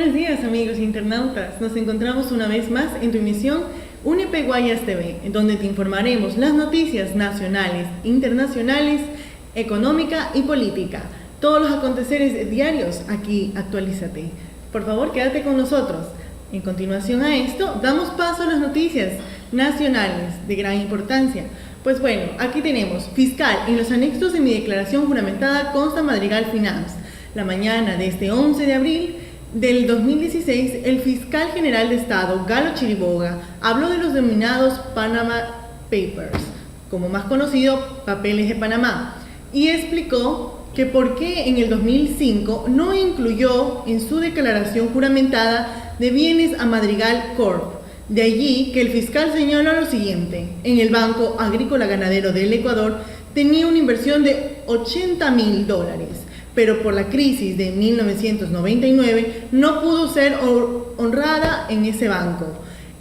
buenos días amigos internautas. Nos encontramos una vez más en tu emisión UNEP Guayas TV, en donde te informaremos las noticias nacionales, internacionales, económica y política. Todos los aconteceres diarios, aquí actualízate. Por favor, quédate con nosotros. En continuación a esto, damos paso a las noticias nacionales de gran importancia. Pues bueno, aquí tenemos fiscal. En los anexos de mi declaración juramentada consta Madrigal Finance. La mañana de este 11 de abril del 2016, el fiscal general de Estado, Galo Chiriboga, habló de los denominados Panama Papers, como más conocido, papeles de Panamá, y explicó que por qué en el 2005 no incluyó en su declaración juramentada de bienes a Madrigal Corp. De allí que el fiscal señala lo siguiente: en el Banco Agrícola Ganadero del Ecuador tenía una inversión de $80.000, pero por la crisis de 1999 no pudo ser honrada en ese banco,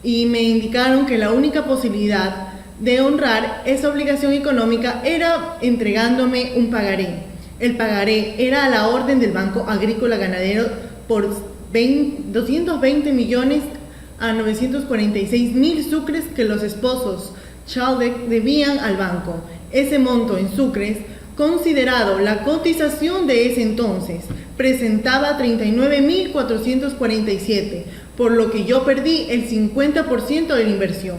y me indicaron que la única posibilidad de honrar esa obligación económica era entregándome un pagaré. El pagaré era a la orden del Banco Agrícola Ganadero por 220 millones a 946.000 sucres que los esposos Chaldek debían al banco. Ese monto en sucres, considerado la cotización de ese entonces, presentaba 39.447, por lo que yo perdí el 50% de la inversión.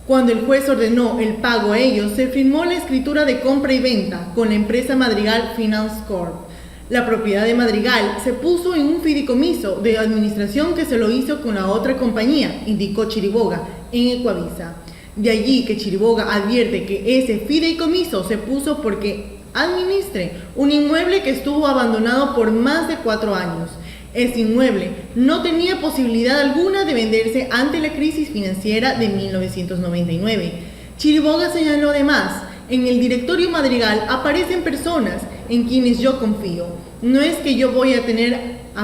Cuando el juez ordenó el pago a ellos, se firmó la escritura de compra y venta con la empresa Madrigal Finance Corp. La propiedad de Madrigal se puso en un fideicomiso de administración que se lo hizo con la otra compañía, indicó Chiriboga en Ecuavisa. De allí que Chiriboga advierte que ese fideicomiso se puso porque administre un inmueble que estuvo abandonado por más de 4 años. Ese inmueble no tenía posibilidad alguna de venderse ante la crisis financiera de 1999. Chiriboga señaló además: en el directorio Madrigal aparecen personas en quienes yo confío. No es que yo voy a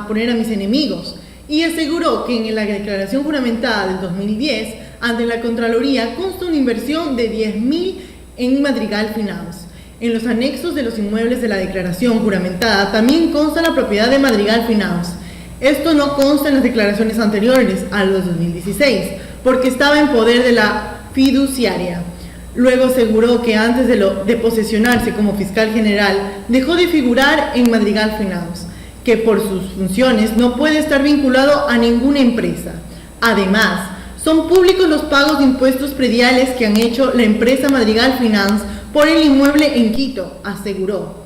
poner a mis enemigos. Y aseguró que en la declaración juramentada del 2010 ante la Contraloría consta una inversión de $10.000 en Madrigal Finance. En los anexos de los inmuebles de la declaración juramentada también consta la propiedad de Madrigal Finance. Esto no consta en las declaraciones anteriores a los 2016, porque estaba en poder de la fiduciaria. Luego aseguró que antes de posesionarse como fiscal general, dejó de figurar en Madrigal Finance, que por sus funciones no puede estar vinculado a ninguna empresa. Además, son públicos los pagos de impuestos prediales que han hecho la empresa Madrigal Finance por el inmueble en Quito, aseguró.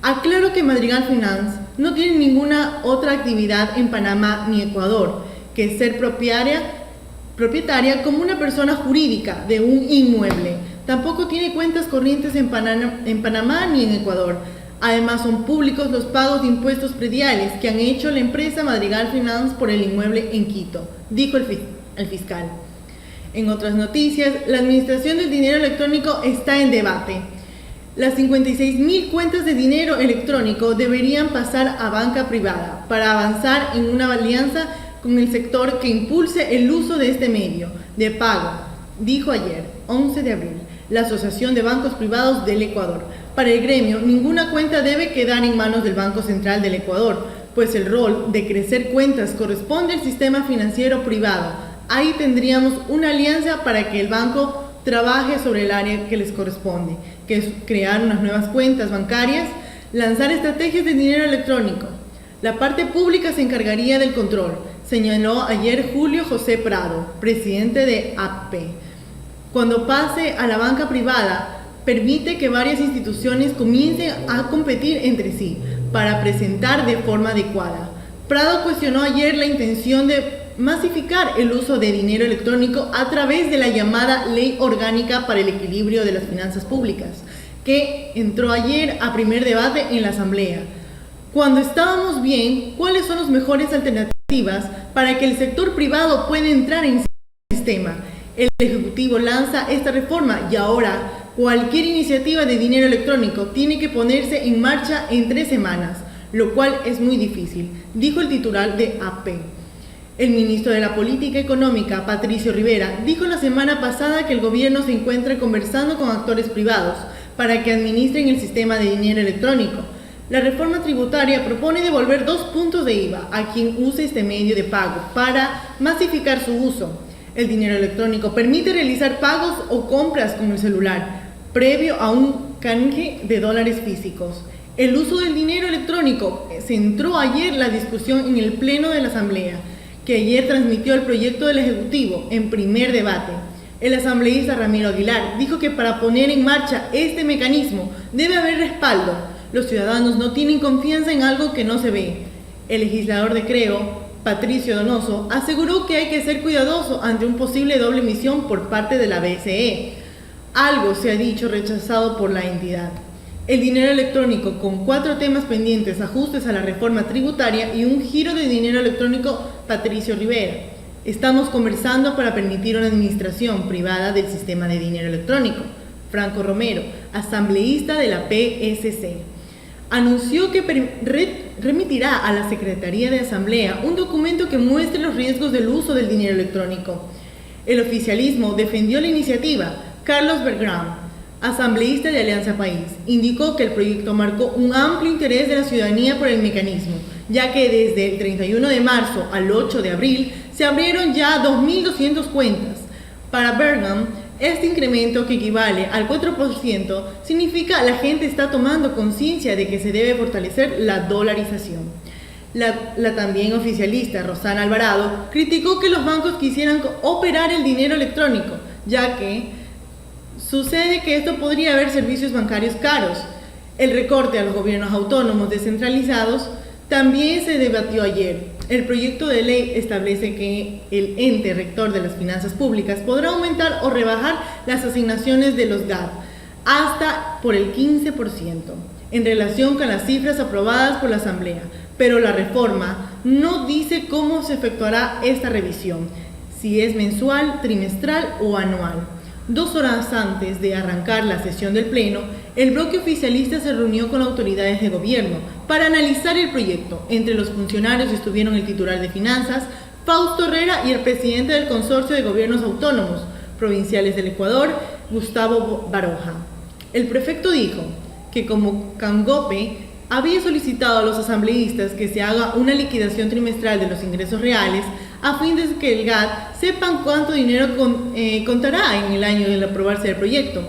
Aclaro que Madrigal Finance no tiene ninguna otra actividad en Panamá ni Ecuador que ser propietaria como una persona jurídica de un inmueble. Tampoco tiene cuentas corrientes en Panamá ni en Ecuador. Además, son públicos los pagos de impuestos prediales que han hecho la empresa Madrigal Finance por el inmueble en Quito, dijo el fiscal. En otras noticias, la administración del dinero electrónico está en debate. Las 56.000 cuentas de dinero electrónico deberían pasar a banca privada para avanzar en una alianza con el sector que impulse el uso de este medio de pago, dijo ayer, 11 de abril, la Asociación de Bancos Privados del Ecuador. Para el gremio, ninguna cuenta debe quedar en manos del Banco Central del Ecuador, pues el rol de crecer cuentas corresponde al sistema financiero privado. Ahí tendríamos una alianza para que el banco trabaje sobre el área que les corresponde, que es crear unas nuevas cuentas bancarias, lanzar estrategias de dinero electrónico. La parte pública se encargaría del control, señaló ayer Julio José Prado, presidente de APPE. Cuando pase a la banca privada, permite que varias instituciones comiencen a competir entre sí para presentar de forma adecuada. Prado cuestionó ayer la intención de masificar el uso de dinero electrónico a través de la llamada Ley Orgánica para el Equilibrio de las Finanzas Públicas, que entró ayer a primer debate en la Asamblea. Cuando estábamos bien, ¿cuáles son las mejores alternativas para que el sector privado pueda entrar en el sistema? El Ejecutivo lanza esta reforma y ahora cualquier iniciativa de dinero electrónico tiene que ponerse en marcha en 3 semanas, lo cual es muy difícil, dijo el titular de AP. El ministro de la Política Económica, Patricio Rivera, dijo la semana pasada que el gobierno se encuentra conversando con actores privados para que administren el sistema de dinero electrónico. La reforma tributaria propone devolver 2 puntos de IVA a quien use este medio de pago para masificar su uso. El dinero electrónico permite realizar pagos o compras con el celular, previo a un canje de dólares físicos. El uso del dinero electrónico centró ayer la discusión en el Pleno de la Asamblea, que ayer transmitió el proyecto del Ejecutivo en primer debate. El asambleísta Ramiro Aguilar dijo que para poner en marcha este mecanismo debe haber respaldo. Los ciudadanos no tienen confianza en algo que no se ve. El legislador de Creo, Patricio Donoso, aseguró que hay que ser cuidadoso ante un posible doble emisión por parte de la BCE. Algo se ha dicho rechazado por la entidad. El dinero electrónico con 4 temas pendientes, ajustes a la reforma tributaria y un giro de dinero electrónico, Patricio Rivera. Estamos conversando para permitir una administración privada del sistema de dinero electrónico. Franco Romero, asambleísta de la PSC, anunció que remitirá a la Secretaría de Asamblea un documento que muestre los riesgos del uso del dinero electrónico. El oficialismo defendió la iniciativa. Carlos Bergram, asambleísta de Alianza País, indicó que el proyecto marcó un amplio interés de la ciudadanía por el mecanismo, ya que desde el 31 de marzo al 8 de abril se abrieron ya 2.200 cuentas. Para Bergram, este incremento, que equivale al 4%, significa que la gente está tomando conciencia de que se debe fortalecer la dolarización. La también oficialista Rosana Alvarado criticó que los bancos quisieran operar el dinero electrónico, ya que sucede que esto podría haber servicios bancarios caros. El recorte a los gobiernos autónomos descentralizados también se debatió ayer. El proyecto de ley establece que el ente rector de las finanzas públicas podrá aumentar o rebajar las asignaciones de los GAD hasta por el 15% en relación con las cifras aprobadas por la Asamblea, pero la reforma no dice cómo se efectuará esta revisión, si es mensual, trimestral o anual. 2 horas antes de arrancar la sesión del Pleno, el bloque oficialista se reunió con autoridades de gobierno para analizar el proyecto. Entre los funcionarios estuvieron el titular de Finanzas, Fausto Herrera, y el presidente del Consorcio de Gobiernos Autónomos Provinciales del Ecuador, Gustavo Baroja. El prefecto dijo que como Cangope había solicitado a los asambleístas que se haga una liquidación trimestral de los ingresos reales a fin de que el GAD sepan cuánto dinero contará en el año del aprobarse el proyecto.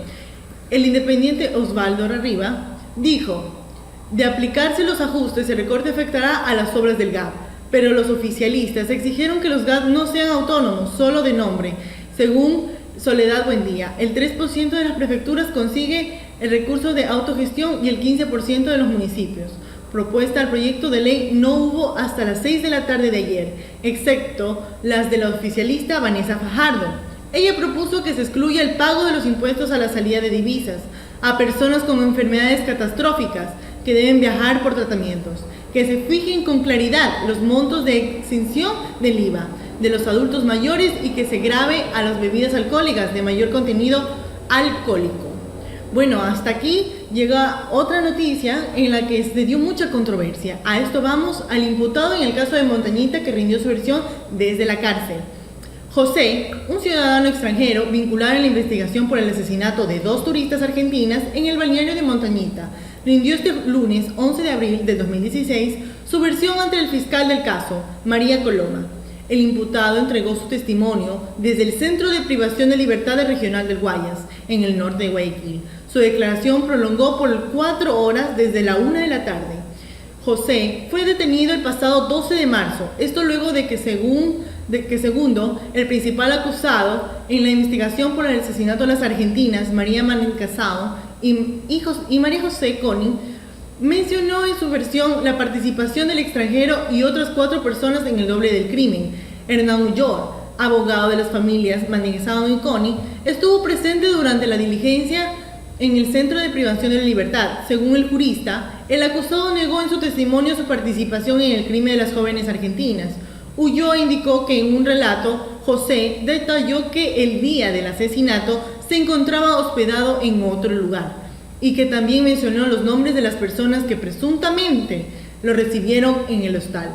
El independiente Osvaldo Arriba dijo: de aplicarse los ajustes, el recorte afectará a las obras del GAD, pero los oficialistas exigieron que los GAD no sean autónomos, solo de nombre. Según Soledad Buendía, el 3% de las prefecturas consigue el recurso de autogestión y el 15% de los municipios. Propuesta al proyecto de ley no hubo hasta las 6 de la tarde de ayer, excepto las de la oficialista Vanessa Fajardo. Ella propuso que se excluya el pago de los impuestos a la salida de divisas a personas con enfermedades catastróficas que deben viajar por tratamientos, que se fijen con claridad los montos de exención del IVA de los adultos mayores y que se grave a las bebidas alcohólicas de mayor contenido alcohólico. Bueno, hasta aquí llega otra noticia en la que se dio mucha controversia. A esto vamos al imputado en el caso de Montañita, que rindió su versión desde la cárcel. José, un ciudadano extranjero vinculado en la investigación por el asesinato de 2 turistas argentinas en el balneario de Montañita, rindió este lunes 11 de abril de 2016 su versión ante el fiscal del caso, María Coloma. El imputado entregó su testimonio desde el Centro de Privación de Libertad Regional del Guayas, en el norte de Guayaquil. Su declaración prolongó por 4 horas desde la 1 de la tarde. José fue detenido el pasado 12 de marzo, esto luego de que segundo, el principal acusado en la investigación por el asesinato de las argentinas, María Manencasao y María José Conin, mencionó en su versión la participación del extranjero y otras 4 personas en el doble del crimen. Hernán Ulloa, abogado de las familias Manencasao y Conin, estuvo presente durante la diligencia en el Centro de Privación de la Libertad. Según el jurista, el acusado negó en su testimonio su participación en el crimen de las jóvenes argentinas. Ulloa indicó que en un relato, José detalló que el día del asesinato se encontraba hospedado en otro lugar y que también mencionó los nombres de las personas que presuntamente lo recibieron en el hostal.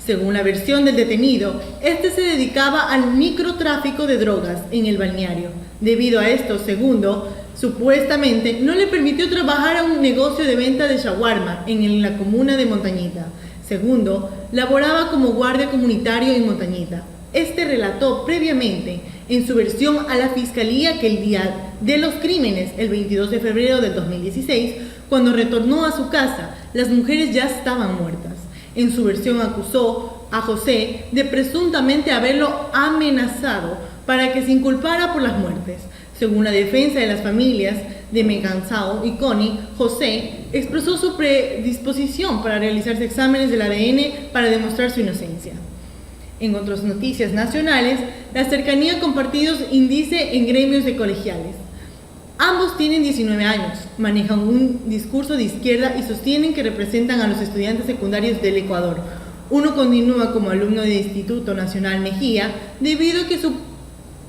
Según la versión del detenido, este se dedicaba al microtráfico de drogas en el balneario. Debido a esto, segundo, Supuestamente no le permitió trabajar a un negocio de venta de shawarma en la comuna de Montañita. Segundo, laboraba como guardia comunitario en Montañita. Este relató previamente en su versión a la fiscalía que el día de los crímenes, el 22 de febrero del 2016, cuando retornó a su casa, las mujeres ya estaban muertas. En su versión acusó a José de presuntamente haberlo amenazado para que se inculpara por las muertes. Según la defensa de las familias de Megan Sao y Connie, José expresó su predisposición para realizarse exámenes del ADN para demostrar su inocencia. En otras noticias nacionales, la cercanía con partidos indice en gremios de colegiales. Ambos tienen 19 años, manejan un discurso de izquierda y sostienen que representan a los estudiantes secundarios del Ecuador. Uno continúa como alumno del Instituto Nacional Mejía debido a que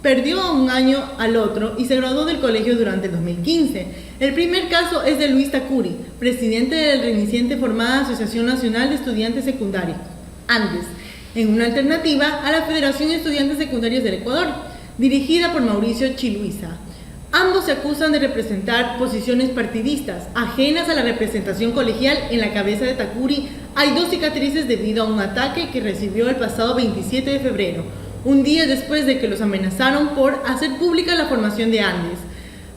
perdió un año al otro y se graduó del colegio durante el 2015. El primer caso es de Luis Tacuri, presidente de la reciente formada Asociación Nacional de Estudiantes Secundarios, ANDES, en una alternativa a la Federación de Estudiantes Secundarios del Ecuador, dirigida por Mauricio Chiluisa. Ambos se acusan de representar posiciones partidistas, ajenas a la representación colegial. En la cabeza de Tacuri hay 2 cicatrices debido a un ataque que recibió el pasado 27 de febrero, un día después de que los amenazaron por hacer pública la formación de Andes.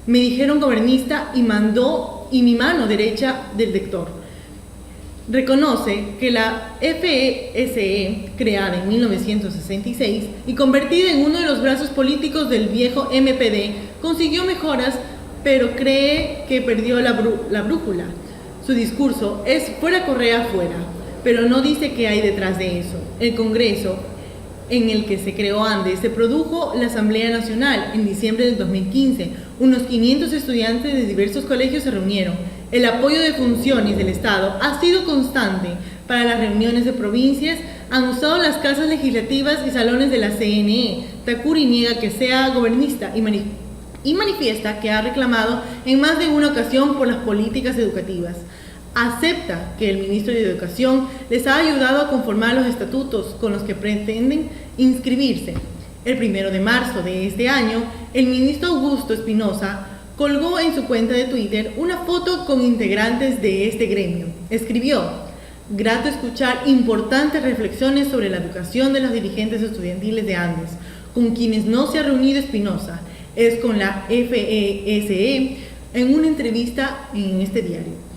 Me dijeron gobernista y mi mano derecha del lector. Reconoce que la FESE, creada en 1966 y convertida en uno de los brazos políticos del viejo MPD, consiguió mejoras, pero cree que perdió la brújula. Su discurso es fuera Correa fuera, pero no dice qué hay detrás de eso. El Congreso en el que se creó Andes se produjo la Asamblea Nacional en diciembre del 2015. Unos 500 estudiantes de diversos colegios se reunieron. El apoyo de funciones del Estado ha sido constante para las reuniones de provincias. Han usado las casas legislativas y salones de la CNE. Tacuri niega que sea gobernista y manifiesta que ha reclamado en más de una ocasión por las políticas educativas. Acepta que el ministro de Educación les ha ayudado a conformar los estatutos con los que pretenden inscribirse. El 1 de marzo de este año, el ministro Augusto Espinosa colgó en su cuenta de Twitter una foto con integrantes de este gremio. Escribió: grato escuchar importantes reflexiones sobre la educación de los dirigentes estudiantiles de Andes, con quienes no se ha reunido Espinosa, es con la FESE, en una entrevista en este diario.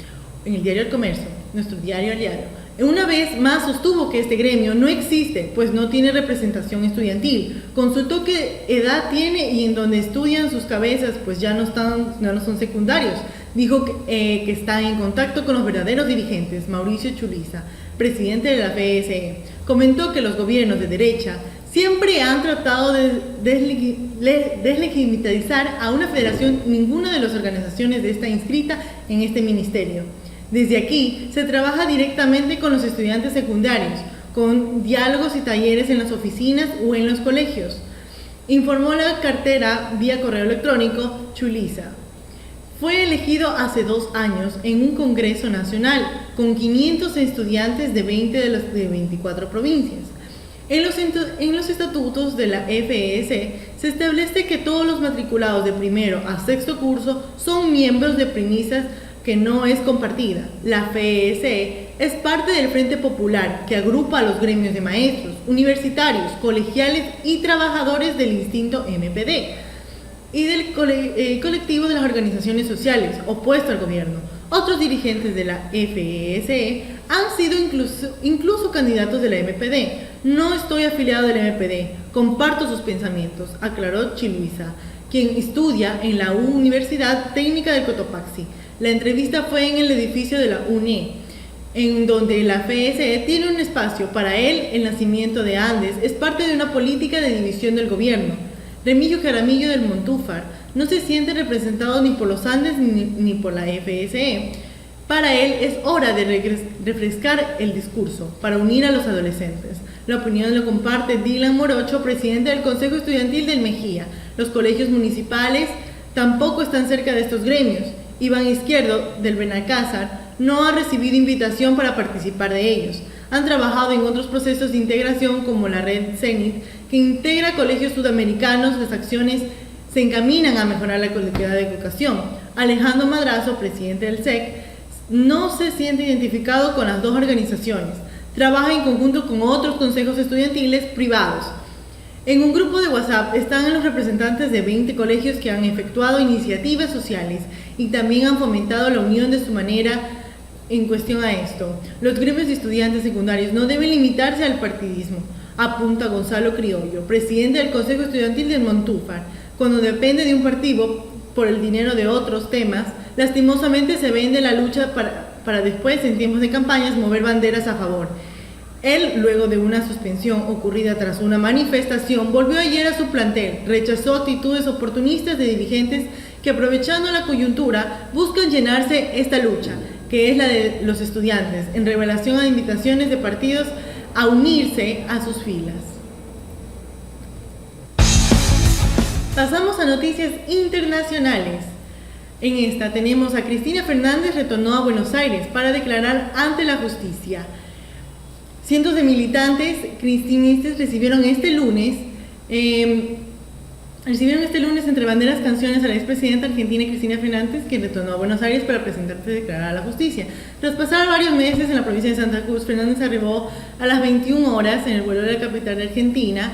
En el diario El Comercio, nuestro diario aliado. Una vez más sostuvo que este gremio no existe, pues no tiene representación estudiantil. Consultó qué edad tiene y en donde estudian sus cabezas, pues ya no son secundarios. Dijo que están en contacto con los verdaderos dirigentes. Mauricio Chiluisa, presidente de la FESE, comentó que los gobiernos de derecha siempre han tratado de deslegitimizar a una federación. Ninguna de las organizaciones de esta inscrita en este ministerio. Desde aquí se trabaja directamente con los estudiantes secundarios, con diálogos y talleres en las oficinas o en los colegios, informó la cartera vía correo electrónico Chiluisa. Fue elegido hace 2 años en un Congreso Nacional con 500 estudiantes de 20 de las 24 provincias. En los estatutos de la FES se establece que todos los matriculados de primero a sexto curso son miembros de premisas que no es compartida. La FES es parte del Frente Popular que agrupa a los gremios de maestros, universitarios, colegiales y trabajadores del distinto MPD y del colectivo de las organizaciones sociales opuesto al gobierno. Otros dirigentes de la FES han sido incluso candidatos de la MPD. No estoy afiliado del MPD, comparto sus pensamientos, aclaró Chiluisa, quien estudia en la Universidad Técnica del Cotopaxi. La entrevista fue en el edificio de la UNE, en donde la FES tiene un espacio. Para él, el nacimiento de Andes es parte de una política de división del gobierno. Remigio Jaramillo del Montúfar no se siente representado ni por los Andes ni por la FES. Para él es hora de refrescar el discurso para unir a los adolescentes. La opinión lo comparte Dylan Morocho, presidente del Consejo Estudiantil del Mejía. Los colegios municipales tampoco están cerca de estos gremios. Iván Izquierdo, del Benalcázar, no ha recibido invitación para participar de ellos. Han trabajado en otros procesos de integración como la red CENIT, que integra colegios sudamericanos. Las acciones se encaminan a mejorar la calidad de educación. Alejandro Madrazo, presidente del SEC, no se siente identificado con las dos organizaciones. Trabaja en conjunto con otros consejos estudiantiles privados. En un grupo de WhatsApp están los representantes de 20 colegios que han efectuado iniciativas sociales y también han fomentado la unión de su manera en cuestión a esto. Los gremios de estudiantes secundarios no deben limitarse al partidismo, apunta Gonzalo Criollo, presidente del Consejo Estudiantil del Montúfar. Cuando depende de un partido por el dinero de otros temas, lastimosamente se vende la lucha para después, en tiempos de campañas, mover banderas a favor. Él, luego de una suspensión ocurrida tras una manifestación, volvió ayer a su plantel, rechazó actitudes oportunistas de dirigentes que, aprovechando la coyuntura, buscan llenarse esta lucha, que es la de los estudiantes, en revelación a invitaciones de partidos a unirse a sus filas. Pasamos a noticias internacionales. En esta tenemos a Cristina Fernández retornó a Buenos Aires para declarar ante la justicia. Cientos de militantes cristinistas recibieron este lunes entre banderas canciones a la expresidenta argentina Cristina Fernández, que retornó a Buenos Aires para presentarse a declarar a la justicia. Tras pasar varios meses en la provincia de Santa Cruz, Fernández arribó a las 21 horas en el vuelo de la capital de Argentina.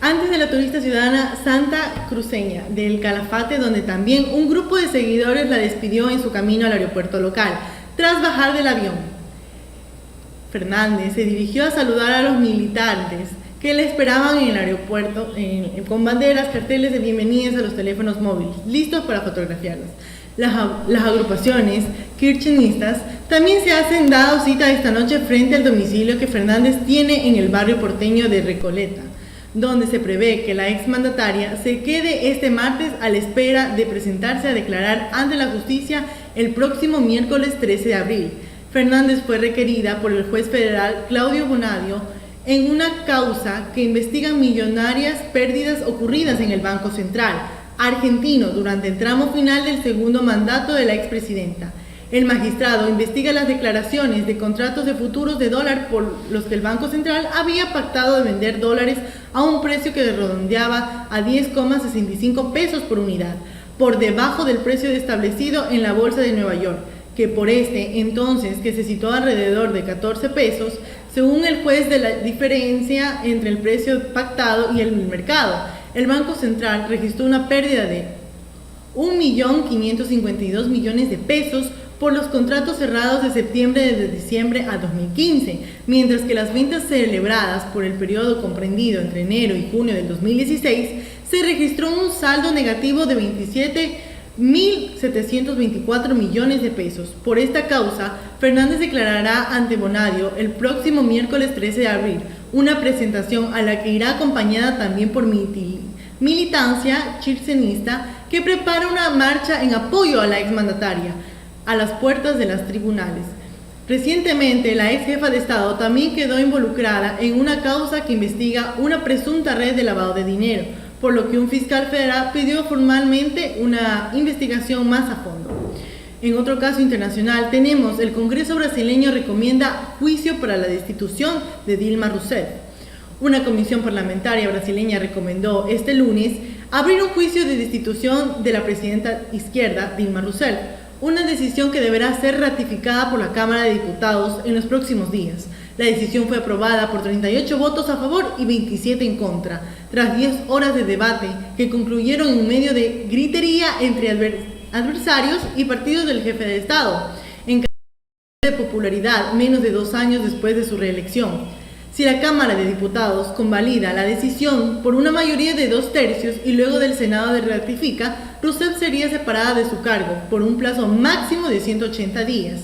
Antes de la turista ciudadana Santa Cruceña del Calafate, donde también un grupo de seguidores la despidió en su camino al aeropuerto local. Tras bajar del avión, Fernández se dirigió a saludar a los militantes que le esperaban en el aeropuerto con banderas, carteles de bienvenidas a los teléfonos móviles, listos para fotografiarlos. Las agrupaciones kirchneristas también se hacen dado cita esta noche frente al domicilio que Fernández tiene en el barrio porteño de Recoleta, donde se prevé que la exmandataria se quede este martes a la espera de presentarse a declarar ante la justicia el próximo miércoles 13 de abril. Fernández fue requerida por el juez federal Claudio Bonadio en una causa que investiga millonarias pérdidas ocurridas en el Banco Central argentino durante el tramo final del segundo mandato de la expresidenta. El magistrado investiga las declaraciones de contratos de futuros de dólar por los que el Banco Central había pactado de vender dólares a un precio que redondeaba a 10,65 pesos por unidad, por debajo del precio establecido en la Bolsa de Nueva York, que por entonces que se situó alrededor de 14 pesos, según el juez de la diferencia entre el precio pactado y el mercado. El Banco Central registró una pérdida de 1.552 millones de pesos por los contratos cerrados de septiembre de diciembre a 2015, mientras que las ventas celebradas por el periodo comprendido entre enero y junio del 2016 se registró un saldo negativo de 27.724 millones de pesos. Por esta causa, Fernández declarará ante Bonadio el próximo miércoles 13 de abril, una presentación a la que irá acompañada también por militancia kirchnerista que prepara una marcha en apoyo a la exmandataria a las puertas de los tribunales. Recientemente, la ex jefa de Estado también quedó involucrada en una causa que investiga una presunta red de lavado de dinero, por lo que un fiscal federal pidió formalmente una investigación más a fondo. En otro caso internacional tenemos el Congreso brasileño recomienda juicio para la destitución de Dilma Rousseff. Una comisión parlamentaria brasileña recomendó este lunes abrir un juicio de destitución de la presidenta izquierda Dilma Rousseff, una decisión que deberá ser ratificada por la Cámara de Diputados en los próximos días. La decisión fue aprobada por 38 votos a favor y 27 en contra, tras 10 horas de debate que concluyeron en medio de gritería entre adversarios y partidos del jefe de Estado, en caso de popularidad menos de 2 años después de su reelección. Si la Cámara de Diputados convalida la decisión por una mayoría de 2/3 y luego del Senado ratifica, Rousseff sería separada de su cargo por un plazo máximo de 180 días.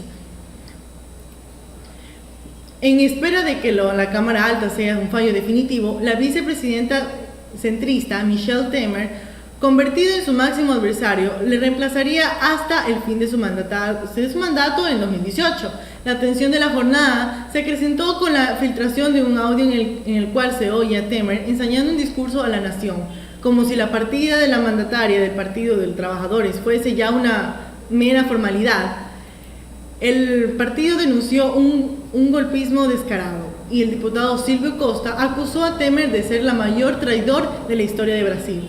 En espera de que la Cámara Alta sea un fallo definitivo, la vicepresidenta centrista Michelle Temer, convertido en su máximo adversario, le reemplazaría hasta el fin de su mandato en 2018. La atención de la jornada se acrecentó con la filtración de un audio en el cual se oye a Temer ensayando un discurso a la nación, como si la partida de la mandataria del Partido de los Trabajadores fuese ya una mera formalidad. El partido denunció un golpismo descarado. y el diputado Silvio Costa acusó a Temer de ser la mayor traidor de la historia de Brasil.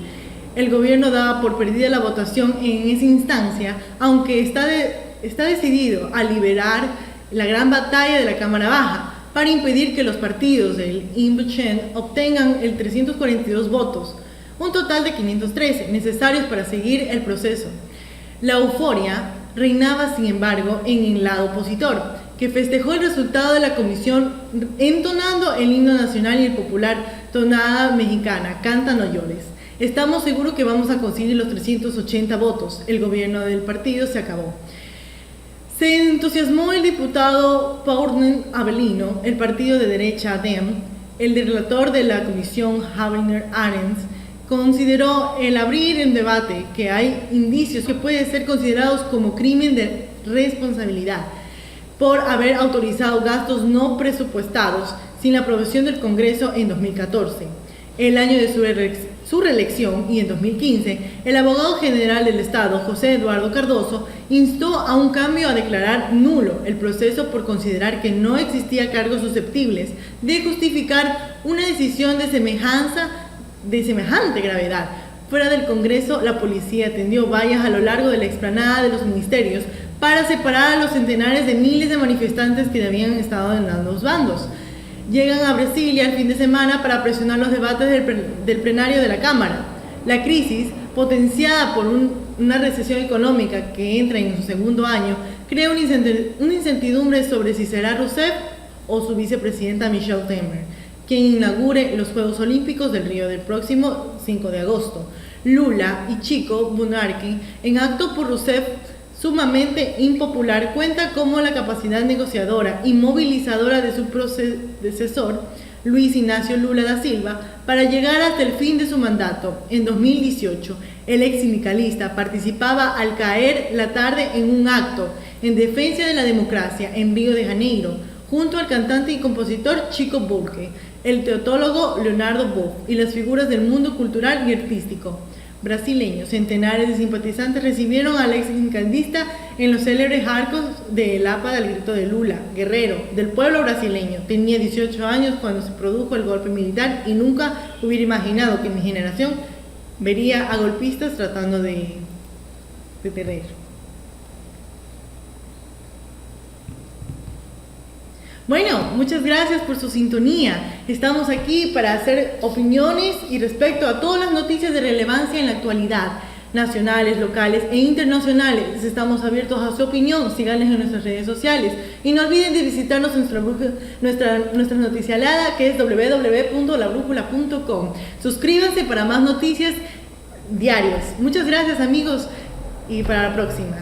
El gobierno daba por perdida la votación en esa instancia, aunque está decidido a liberar la gran batalla de la Cámara Baja para impedir que los partidos del Impeachment obtengan el 342 votos, un total de 513 necesarios para seguir el proceso. La euforia reinaba, sin embargo, en el lado opositor, que festejó el resultado de la comisión entonando el himno nacional y el popular tonada mexicana, Canta no llores. Estamos seguros que vamos a conseguir los 380 votos. El gobierno del partido se acabó. Se entusiasmó el diputado Paul Avelino, el partido de derecha DEM, el relator de la comisión Javier Arends, consideró el abrir el debate que hay indicios que pueden ser considerados como crimen de responsabilidad por haber autorizado gastos no presupuestados sin la aprobación del Congreso en 2014, el año de su reelección, y en 2015, el abogado general del Estado, José Eduardo Cardoso, instó a un cambio a declarar nulo el proceso por considerar que no existía cargos susceptibles de justificar una decisión de semejante gravedad. Fuera del Congreso, la policía tendió vallas a lo largo de la explanada de los ministerios para separar a los centenares de miles de manifestantes que habían estado en ambos bandos. Llegan a Brasilia el fin de semana para presionar los debates del plenario de la Cámara. La crisis, potenciada por una recesión económica que entra en su segundo año, crea una incertidumbre sobre si será Rousseff o su vicepresidenta Michelle Temer quien inaugure los Juegos Olímpicos del Río del próximo 5 de agosto. Lula y Chico Buttigieg, en acto por Rousseff, sumamente impopular, cuenta como la capacidad negociadora y movilizadora de su predecesor, Luis Ignacio Lula da Silva, para llegar hasta el fin de su mandato. En 2018, el ex sindicalista participaba al caer la tarde en un acto en defensa de la democracia en Río de Janeiro, junto al cantante y compositor Chico Buarque, el teatólogo Leonardo Boff y las figuras del mundo cultural y artístico brasileño. Centenares de simpatizantes recibieron al ex sindicalista en los célebres arcos de El APA del grito de Lula, guerrero del pueblo brasileño. Tenía 18 años cuando se produjo el golpe militar y nunca hubiera imaginado que mi generación vería a golpistas tratando de detener. Bueno, muchas gracias por su sintonía. Estamos aquí para hacer opiniones y respecto a todas las noticias de relevancia en la actualidad, nacionales, locales e internacionales. Estamos abiertos a su opinión. Síganos en nuestras redes sociales y no olviden de visitarnos en nuestra noticialada, que es www.labrújula.com. Suscríbanse para más noticias diarias. Muchas gracias, amigos, y para la próxima.